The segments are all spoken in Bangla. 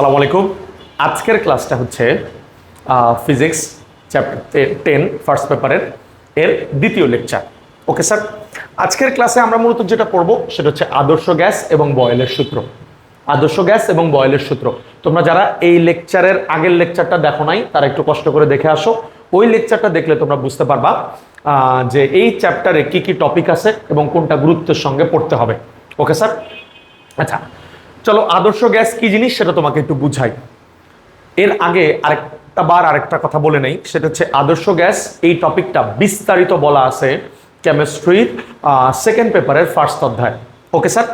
আসসালামু আলাইকুম। আজকের ক্লাসটা হচ্ছে ফিজিক্স চ্যাপ্টার 10 ফার্স্ট পেপারের দ্বিতীয় লেকচার। ওকে স্যার, আজকের ক্লাসে আমরা মূলত যেটা পড়বো সেটা হচ্ছে আদর্শ গ্যাস এবং বয়েলের সূত্র। আদর্শ গ্যাস এবং বয়েলের সূত্র তোমরা যারা এই লেকচারের আগের লেকচারটা দেখো নাই তারা একটু কষ্ট করে দেখে আসো। ওই লেকচারটা দেখলে তোমরা বুঝতে পারবা যে এই চ্যাপ্টারে কি কি টপিক আছে এবং কোনটা গুরুত্বের সঙ্গে পড়তে হবে। ওকে স্যার, আচ্ছা চলো আদর্শ গ্যাস কি জিনিস সেটা তোমাকে একটু বুঝাই। এর আগে আরেকটা কথা বলে নেই, সেটা হচ্ছে আদর্শ গ্যাস এই টপিকটা বিস্তারিত বলা আছে কেমিস্ট্রির সেকেন্ড পেপারের ফার্স্ট অধ্যায়। ওকে স্যার,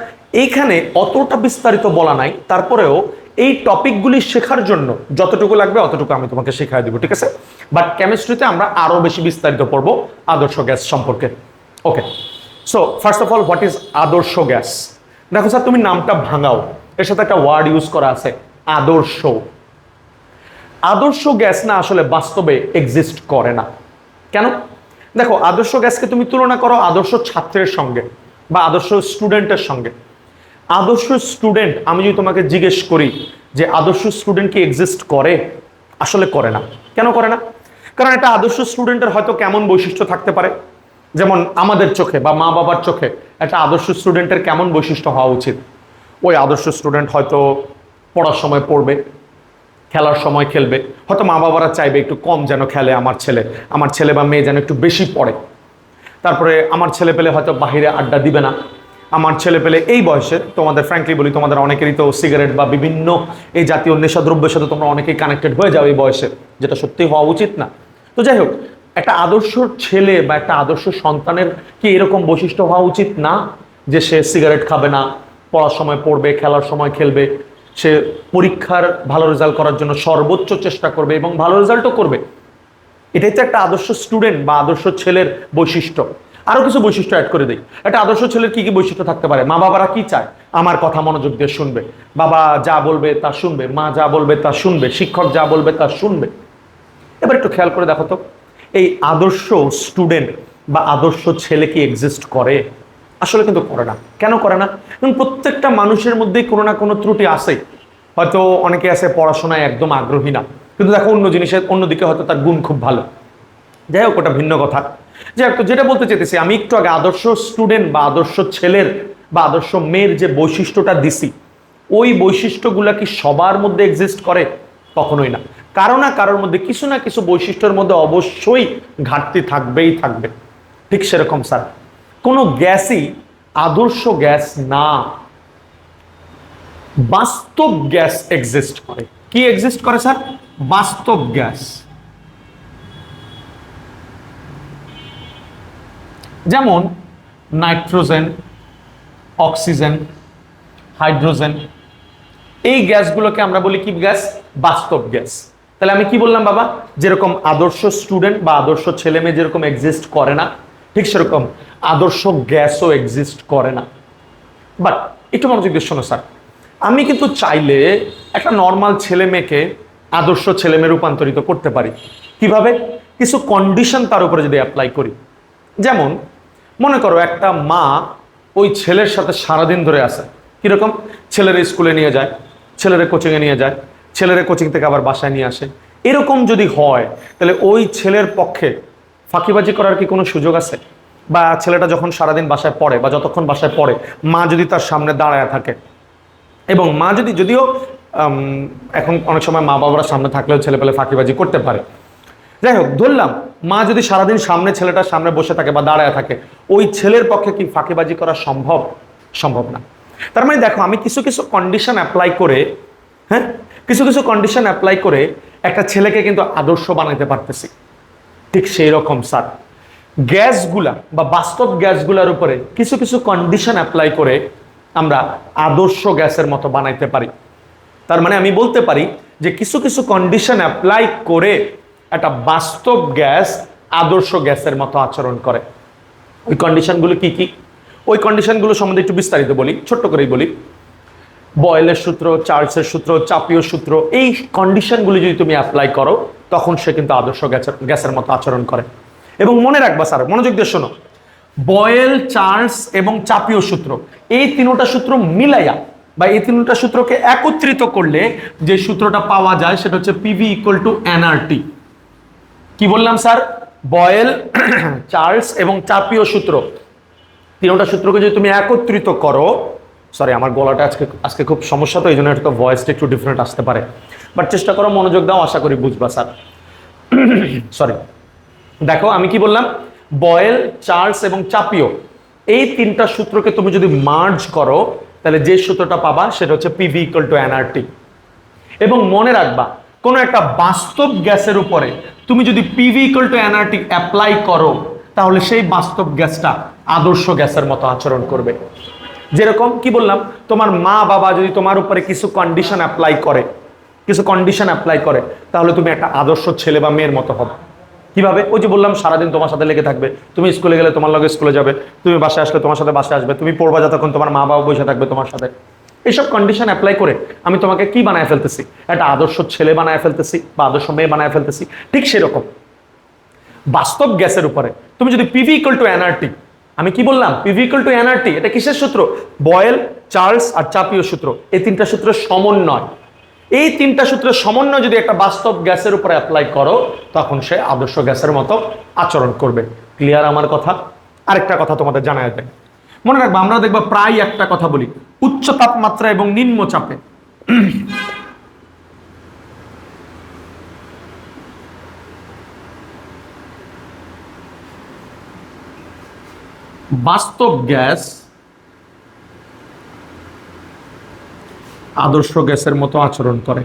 এইখানে অতটা বিস্তারিত বলা নাই, তারপরেও এই টপিকগুলি শেখার জন্য যতটুকু লাগবে অতটুকু আমি তোমাকে শেখাই দিব, ঠিক আছে? বাট কেমিস্ট্রিতে আমরা আরো বেশি বিস্তারিত পড়বো আদর্শ গ্যাস সম্পর্কে। Okay, so first of all what is আদর্শ গ্যাস? দেখো স্যার, তুমি নামটা ভাঙাও, এর সাথে একটা ওয়ার্ড ইউজ করা আছে আদর্শ। আদর্শ গ্যাস না আসলে বাস্তবে এক্সিস্ট করে না। কেন? দেখো, আদর্শ গ্যাসকে তুমি তুলনা করো আদর্শ ছাত্রের সঙ্গে বা আদর্শ স্টুডেন্টের সঙ্গে। আদর্শ স্টুডেন্ট, আমি যদি তোমাকে জিজ্ঞেস করি যে আদর্শ স্টুডেন্ট কি এক্সিস্ট করে, আসলে করে না। কেন করে না? কারণ একটা আদর্শ স্টুডেন্টের হয়তো কেমন বৈশিষ্ট্য থাকতে পারে, যেমন আমাদের চোখে বা মা বাবার চোখে একটা আদর্শ স্টুডেন্টের কেমন বৈশিষ্ট্য হওয়া উচিত। ওই আদর্শ স্টুডেন্ট হয়তো পড়ার সময় পড়বে, খেলার সময় খেলবে, হয়তো মা বাবারা চাইবে একটু কম যেন খেলে আমার ছেলে বা মেয়ে যেন একটু বেশি পড়ে। তারপরে আমার ছেলে পেলে হয়তো বাহিরে আড্ডা দিবে না। আমার ছেলে পেলে এই বয়সে, তোমাদের ফ্র্যাঙ্কলি বলি, তোমাদের অনেকেরই তো সিগারেট বা বিভিন্ন এই জাতীয় নেশাদ্রব্যের সাথে তোমরা অনেকেই কানেক্টেড হয়ে যাও এই বয়সে, যেটা সত্যি হওয়া উচিত না। তো যাই হোক, একটা আদর্শ ছেলে বা একটা আদর্শ সন্তানের কি এরকম বৈশিষ্ট্য হওয়া উচিত না যে সে সিগারেট খাবে না, পড়ার সময় পড়বে, খেলার সময় খেলবে, সে পরীক্ষার ভালো রেজাল্ট করার জন্য সর্বোচ্চ চেষ্টা করবে এবং ভালো রেজাল্টও করবে? এটাই তো একটা আদর্শ স্টুডেন্ট বা আদর্শ ছেলের বৈশিষ্ট্য। আরো কিছু বৈশিষ্ট্য অ্যাড করে দিই। একটা আদর্শ ছেলের কি কি বৈশিষ্ট্য থাকতে পারে? মা বাবারা কি চায়? আমার কথা মনোযোগ দিয়ে শুনবে, বাবা যা বলবে তা শুনবে, মা যা বলবে তা শুনবে, শিক্ষক যা বলবে তা শুনবে। এবার একটু খেয়াল করে দেখো তো, এই আদর্শ স্টুডেন্ট বা আদর্শ ছেলে কি এক্সিস্ট করে? আসলে কিন্তু করে না। কেন করে না? কারণ প্রত্যেকটা মানুষের মধ্যেই কোনো না কোনো ত্রুটি আছে। হয়তো অনেকে আছে পড়াশোনায় একদম আগ্রহী না, কিন্তু দেখো অন্যদিকে হয়তো তার গুণ খুব ভালো। যাই হোক, ওটা ভিন্ন কথা। যাই হোক, তো যেটা বলতে চাইতেছি, আমি একটু আগে আদর্শ স্টুডেন্ট বা আদর্শ ছেলের বা আদর্শ মেয়ের যে বৈশিষ্ট্যটা দিছি, ওই বৈশিষ্ট্যগুলা কি সবার মধ্যে এক্সিস্ট করে? কখনোই না। কারো না কারোর মধ্যে কিছু না কিছু বৈশিষ্ট্যের মধ্যে অবশ্যই ঘাটতি থাকবেই থাকবে। ঠিক সেরকম স্যার, কোনো গ্যাসই আদর্শ গ্যাস না। বাস্তব গ্যাস এক্সিস্ট করে। কি এক্সিস্ট করে স্যার? বাস্তব গ্যাস। যেমন নাইট্রোজেন, অক্সিজেন, হাইড্রোজেন, এই গ্যাসগুলোকে আমরা বলি কি গ্যাস? বাস্তব গ্যাস। তাহলে আমি কি বললাম বাবা? যেরকম আদর্শ স্টুডেন্ট বা আদর্শ ছেলে মেয়ে যেরকম এক্সিস্ট করে না, ঠিক সেরকম আদর্শ গ্যাসও এক্সিস্ট করে না। বাট একটু মনোযোগ দিয়ে শোনো স্যার, আমি কিন্তু চাইলে একটা নর্মাল ছেলে মেয়েকে আদর্শ ছেলে মেয়ে রূপান্তরিত করতে পারি। কিভাবে? কিছু কন্ডিশন তার উপরে যদি অ্যাপ্লাই করি। যেমন মনে করো একটা মা ওই ছেলের সাথে সারাদিন ধরে আছে। কিরকম? ছেলের স্কুলে নিয়ে যায়, ছেলের কোচিংয়ে নিয়ে যায়, ছেলের কোচিং থেকে আবার বাসায় নিয়ে আসে। এরকম যদি হয়, তাহলে ওই ছেলের পক্ষে ফাঁকিবাজি করার কি কোনো সুযোগ আছে? বা ছেলেটা যখন সারাদিন বাসায় পড়ে বা যতক্ষণ বাসায় পড়ে, মা যদি তার সামনে দাঁড়ায় থাকে, এবং মা যদিও এখন অনেক সময় মা বাবারা সামনে থাকলেও ছেলে পেলে ফাঁকিবাজি করতে পারে। যাই হোক, ধরলাম মা যদি সারাদিন সামনে ছেলেটার সামনে বসে থাকে বা দাঁড়ায় থাকে, ওই ছেলের পক্ষে কি ফাঁকিবাজি করা সম্ভব? সম্ভব না। তার মানে দেখো, আমি কিছু কিছু কন্ডিশন অ্যাপ্লাই করে, কিছু কিছু কন্ডিশন অ্যাপ্লাই করে একটা ছেলেকে কিন্তু আদর্শ বানাইতে পারতেছি। ঠিক সেই রকম স্যার, গ্যাসগুলা বা বাস্তব গ্যাসগুলার উপরে কিছু কিছু কন্ডিশন অ্যাপ্লাই করে আমরা আদর্শ গ্যাসের মতো বানাইতে পারি। তার মানে আমি বলতে পারি যে কিছু কিছু কন্ডিশন অ্যাপ্লাই করে একটা বাস্তব গ্যাস আদর্শ গ্যাসের মতো আচরণ করে। ওই কন্ডিশনগুলো কি কি? ওই কন্ডিশনগুলো সম্বন্ধে একটু বিস্তারিত বলি, ছোট্ট করেই বলি। বয়েলের সূত্র, চার্লসের সূত্র, চাপীয় সূত্র, এই কন্ডিশনগুলি যদি তুমি অ্যাপ্লাই করো, তখন সে কিন্তু আদর্শ গ্যাসের মতো আচরণ করে। এবং মনে রাখবা স্যার, মনোযোগ দিয়ে শোনো, বয়েল, চার্লস এবং চাপীয় সূত্র, এই তিনটা সূত্র মিলাইয়া বা এই তিনটা সূত্রকে একত্রিত করলে যে সূত্রটা পাওয়া যায় সেটা হচ্ছে পিভি ইকুয়াল টু এনআরটি। কি বললাম স্যার? বয়েল, চার্লস এবং চাপীয় সূত্র, তিনটা সূত্রকে যদি তুমি একত্রিত করো, সরি আমার গলাটা আজকে খুব সমস্যা, তো এই জন্য একটা ভয়েসটা একটু ডিফারেন্ট আসতে পারে, বাট চেষ্টা করো, মনোযোগ দাও, আশা করি বুঝবা স্যার। সরি, দেখো আমি কি বললাম, বয়েল, চার্লস এবং চাপীয়, এই তিনটা সূত্রকে তুমি যদি মার্জ করো তাহলে যে সূত্রটা পাবা সেটা হচ্ছে পিভি ইকুয়াল টু এনআরটি। এবং মনে রাখবা, কোনো একটা বাস্তব গ্যাসের উপরে তুমি যদি PV equal to nRT apply করো তাহলে সেই বাস্তব গ্যাসটা আদর্শ গ্যাসের মতো আচরণ করবে। যেরকম কি বললাম, তোমার মা বাবা যদি তোমার উপরে কিছু কন্ডিশন অ্যাপ্লাই করে তাহলে তুমি একটা আদর্শ ছেলে বা মেয়ের মতো হবে। কিভাবে? ওই যে বললাম, সারাদিন তোমার সাথে লেগে থাকবে, তুমি স্কুলে গেলে তোমার লগে স্কুলে যাবে, তুমি বাসায় আসলে তোমার সাথে বাসায় আসবে, তুমি পড়বা যতক্ষণ তোমার মা বাবা বসে থাকবে তোমার সাথে। এইসব কন্ডিশন অ্যাপ্লাই করে আমি তোমাকে কি বানায় ফেলতেছি? একটা আদর্শ ছেলে বানায় ফেলতেছি বা আদর্শ মেয়ে বানায় ফেলতেছি। ঠিক সেরকম বাস্তব গ্যাসের উপরে তুমি যদি পিভি ইকুয়াল টু এনআরটি, আমি কি বললাম? পিভি ইকুয়াল টু এনআরটি, এটা কিসের সূত্র? বয়েল, চার্লস আর চাপীয় সূত্র, এই তিনটা সূত্রের সমন্বয়। এই তিনটা সূত্রের সমন্বয় যদি একটা বাস্তব গ্যাসের উপরে অ্যাপ্লাই করো তখন সে আদর্শ গ্যাসের মতো আচরণ করবে। ক্লিয়ার আমার কথা? আরেকটা কথা তোমাদের জানাই দেয়, মনে রাখবা, আমরা দেখবা প্রায় একটা কথা বলি, উচ্চ তাপমাত্রা এবং নিম্ন চাপে বাস্তব গ্যাস আদর্শ গ্যাসের মতো আচরণ করে।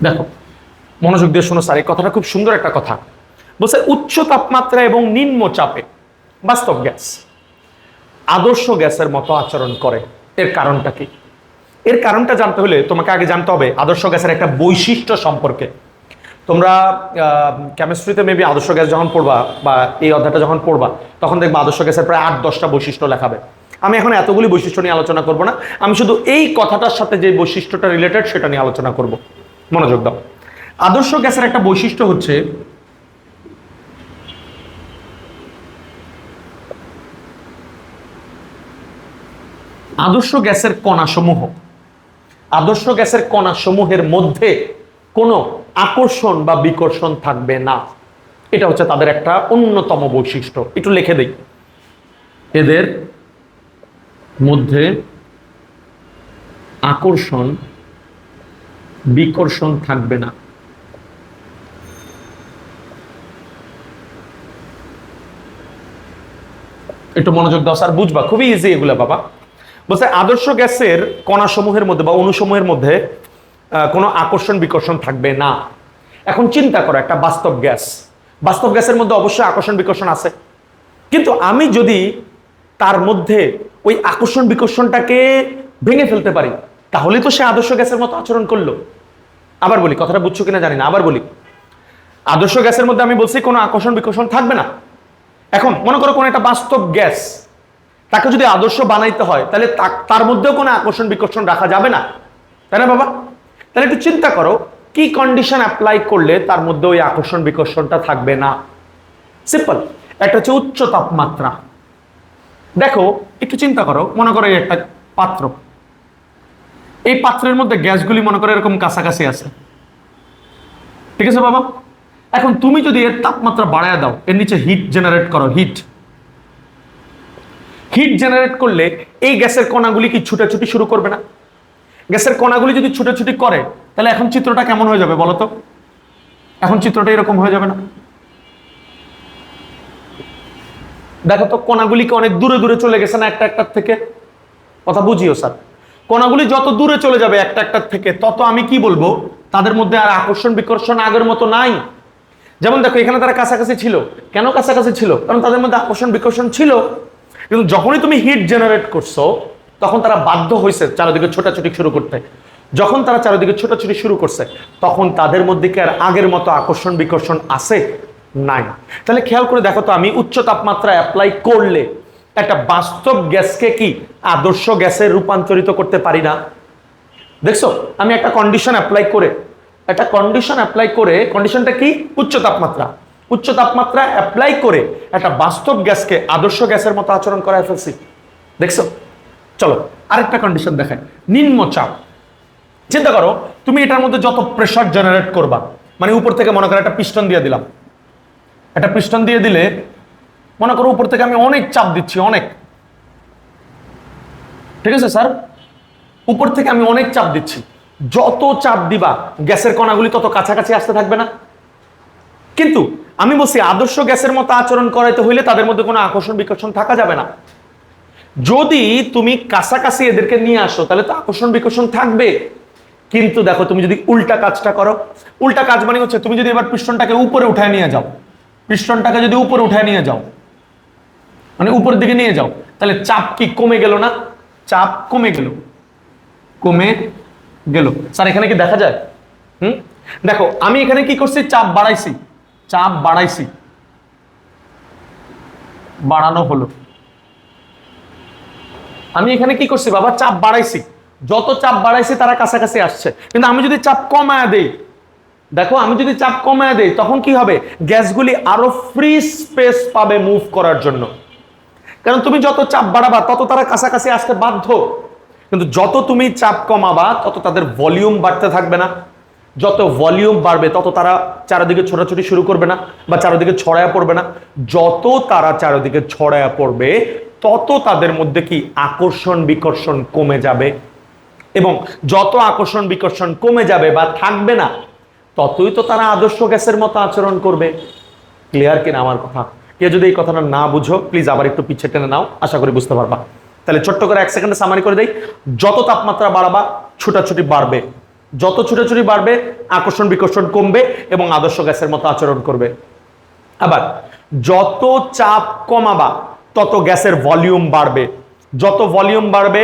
দেখো মনোযোগ দিয়ে শোনো স্যার, এই কথাটা খুব সুন্দর একটা কথা বলছে, উচ্চ তাপমাত্রা এবং নিম্ন চাপে বাস্তব গ্যাস আদর্শ গ্যাসের মতো আচরণ করে। এর কারণটা কি? এর কারণটা জানতে হলে তোমাকে আগে জানতে হবে আদর্শ গ্যাসের একটা বৈশিষ্ট্য সম্পর্কে। তোমরা কেমিস্ট্রিতে মেবি আদর্শ গ্যাস যখন পড়বা বা এই অধ্যায়টা যখন পড়বা তখন দেখবা আদর্শ গ্যাসের প্রায় 8-10টা বৈশিষ্ট্য লেখাবে। আমি এখন এতগুলি বৈশিষ্ট্য নিয়ে আলোচনা করব না, আমি শুধু এই কথাটার সাথে যে বৈশিষ্ট্যটা রিলেটেড সেটা নিয়ে আলোচনা করব। মনোযোগ দাও। আদর্শ গ্যাসের একটা বৈশিষ্ট্য হচ্ছে আদর্শ গ্যাসের কণাসমূহের মধ্যে কোনো আকর্ষণ বা বিকর্ষণ থাকবে না। এটা হচ্ছে তাদের একটা অন্যতম বৈশিষ্ট্য। একটু লিখে দেই, এদের মধ্যে আকর্ষণ বিকর্ষণ থাকবে না। একটু মনোযোগ দাও স্যার, বুঝবা, খুবই ইজি এগুলা বাবা। বলছে আদর্শ গ্যাসের কণাসমূহের মধ্যে বা অণুসমূহের মধ্যে কোনো আকর্ষণ বিকর্ষণ থাকবে না। এখন চিন্তা করো, একটা বাস্তব গ্যাসের মধ্যে অবশ্যই আকর্ষণ বিকর্ষণ আছে, কিন্তু আমি যদি তার মধ্যে ওই আকর্ষণ বিকর্ষণটাকে ভেঙে ফেলতে পারি তাহলে তো সে আদর্শ গ্যাসের মতো আচরণ করলো। আবার বলি, কথাটা বুঝছো কিনা জানি না, আবার বলি, আদর্শ গ্যাসের মধ্যে আমি বলছি কোনো আকর্ষণ বিকর্ষণ থাকবে না। এখন মনে করো কোনো একটা বাস্তব গ্যাস, তাকে যদি আদর্শ বানাইতে হয় তাহলে তার মধ্যেও কোনো আকর্ষণ বিকর্ষণ রাখা যাবে না, তাই না বাবা? তাহলে একটু চিন্তা করো কি কন্ডিশন অ্যাপ্লাই করলে তার মধ্যে ওই আকর্ষণ বিকর্ষণটা থাকবে না। সিম্পল, একটা হচ্ছে উচ্চ তাপমাত্রা। দেখো একটু চিন্তা করো, মনে করো এই একটা পাত্র, এই পাত্রের মধ্যে গ্যাসগুলি মনে করো এরকম কাছাকাছি আছে, ঠিক আছে বাবা? এখন তুমি যদি এর তাপমাত্রা বাড়ায় দাও, এর নিচে হিট জেনারেট করো, হিট জেনারেট করলে এই গ্যাসের কণাগুলি কি ছুটাছুটি শুরু করবে না? গ্যাসের কণাগুলি যদি ছুটাছুটি করে তাহলে এখন চিত্রটা কেমন হয়ে যাবে বলো তো? এখন চিত্রটা এরকম হয়ে যাবে না? দেখো তো, কণাগুলিকে অনেক দূরে দূরে চলে গেছে না একটা একটার থেকে? কথা বুঝিও স্যার, কণাগুলি যত দূরে চলে যাবে একটা একটার থেকে তত আমি কি বলবো, তাদের মধ্যে আর আকর্ষণ বিকর্ষণ আগের মতো নাই। যেমন দেখো এখানে তারা কাছাকাছি ছিল, কেন কাছাকাছি ছিল? কারণ তাদের মধ্যে আকর্ষণ বিকর্ষণ ছিল, কিন্তু যখনই তুমি হিট জেনারেট করছো তখন তারা বাধ্য হয়েছে চারিদিকে ছোটাছুটি শুরু করতে। যখন তারা চারিদিকে ছোটাছুটি শুরু করছে তখন তাদের মধ্যে কি আর আগের মতো আকর্ষণ বিকর্ষণ আছে? নাই। তাহলে খেয়াল করে দেখো তো, আমি উচ্চ তাপমাত্রা অ্যাপ্লাই করলে একটা বাস্তব গ্যাসকে কি আদর্শ গ্যাসে রূপান্তরিত করতে পারি না? দেখছো, আমি একটা কন্ডিশন অ্যাপ্লাই করে একটা কন্ডিশন অ্যাপ্লাই করে, কন্ডিশনটা কি? উচ্চ তাপমাত্রা। উচ্চ তাপমাত্রা অ্যাপ্লাই করে একটা বাস্তব গ্যাসকে আদর্শ গ্যাসের মতো আচরণ করায় ফেলছি। দেখছো? চলো আরেকটা কন্ডিশন দেখায়, নিম্নচাপ। চিন্তা করো তুমি এটার মধ্যে যত প্রেসার জেনারেট করবা, মানে উপর থেকে মনে করো একটা পিস্টন দিয়ে দিলাম, একটা পিস্টন দিয়ে দিলে মনে করো উপর থেকে আমি অনেক চাপ দিচ্ছি, অনেক, ঠিক আছে স্যার, উপর থেকে আমি অনেক চাপ দিচ্ছি, যত চাপ দিবা গ্যাসের কণাগুলি তত কাছাকাছি আসতে থাকবে না? কিন্তু আমি বলছি আদর্শ গ্যাসের মতো আচরণ করাইতে হইলে তাদের মধ্যে কোনো আকর্ষণ বিকর্ষণ থাকা যাবে না। যদি তুমি কাছাকাছি এদেরকে নিয়ে আসো তাহলে তো আকর্ষণ বিকর্ষণ থাকবে। কিন্তু দেখো তুমি যদি উল্টা কাজটা করো, উল্টা কাজ মানে হচ্ছে তুমি যদি এবার পিস্টনটাকে উপরে উঠায় নিয়ে যাও, পিস্টনটাকে যদি উপরে উঠায় নিয়ে যাও, মানে উপরের দিকে নিয়ে যাও, তাহলে চাপ কি কমে গেল না? চাপ কমে গেল, কমে গেল। স্যার এখানে কি দেখা যায়? দেখো আমি এখানে কি করছি, চাপ বাড়াইছি, চাপ বাড়াইছি, বাড়ানো হলো। আমি এখানে কি করছি বাবা, চাপ বাড়াইছি, যত চাপ বাড়াইছি তারা কাছাকাছি আসছে। কিন্তু আমি যদি চাপ কমায় দেই, দেখো আমি যদি চাপ কমায় দেই তখন কি হবে, গ্যাসগুলি আরো ফ্রি স্পেস পাবে মুভ করার জন্য। কারণ তুমি যত চাপ বাড়াবা তত তারা কাছাকাছি আসতে বাধ্য। কিন্তু যত তুমি চাপ কমাবা তত তাদের ভলিউম বাড়তে থাকবে না, যত ভলিউম বাড়বে তত তারা চারিদিকে ছোটাছুটি শুরু করবে না বা চারিদিকে ছড়ায়া পড়বে না। যত তারা চারিদিকে ছড়ায়া পড়বে তত তাদের মধ্যে কি আকর্ষণ বিকর্ষণ কমে যাবে, এবং যত আকর্ষণ বিকর্ষণ কমে যাবে বা থাকবে না ততই তো তারা আদর্শ গ্যাসের মতো আচরণ করবে। ক্লিয়ার কিনা আমার কথা? কেউ যদি এই কথাটা না বুঝো প্লিজ আবার একটু পিছিয়ে টেনে নাও, আশা করি বুঝতে পারবা। তাহলে ছোট্ট করে 1 সেকেন্ডে সামারি করে দেই, যত তাপমাত্রা বাড়াবা ছুটাছুটি বাড়বে, যত ছুটাছুটি বাড়বে আকর্ষণ বিকর্ষণ কমবে এবং আদর্শ গ্যাসের মতো আচরণ করবে। আবার যত চাপ কমাবা তত গ্যাসের ভলিউম বাড়বে, যত ভলিউম বাড়বে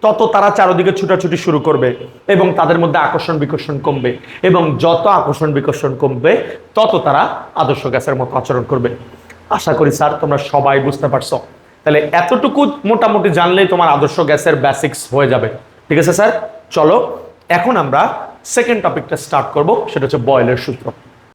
তত তারা চারদিকে ছুটাছুটি শুরু করবে এবং তাদের মধ্যে আকর্ষণ বিকর্ষণ কমবে, এবং যত আকর্ষণ বিকর্ষণ কমবে তত তারা আদর্শ গ্যাসের মতো আচরণ করবে। আশা করি স্যার তোমরা সবাই বুঝতে পারছো। তাহলে এতটুকু মোটামুটি জানলেই তোমার আদর্শ গ্যাসের বেসিক্স হয়ে যাবে। ঠিক আছে স্যার, চলো এখন আমরা সেকেন্ড টপিকটা স্টার্ট করব, সেটা হচ্ছে বয়েলের সূত্র।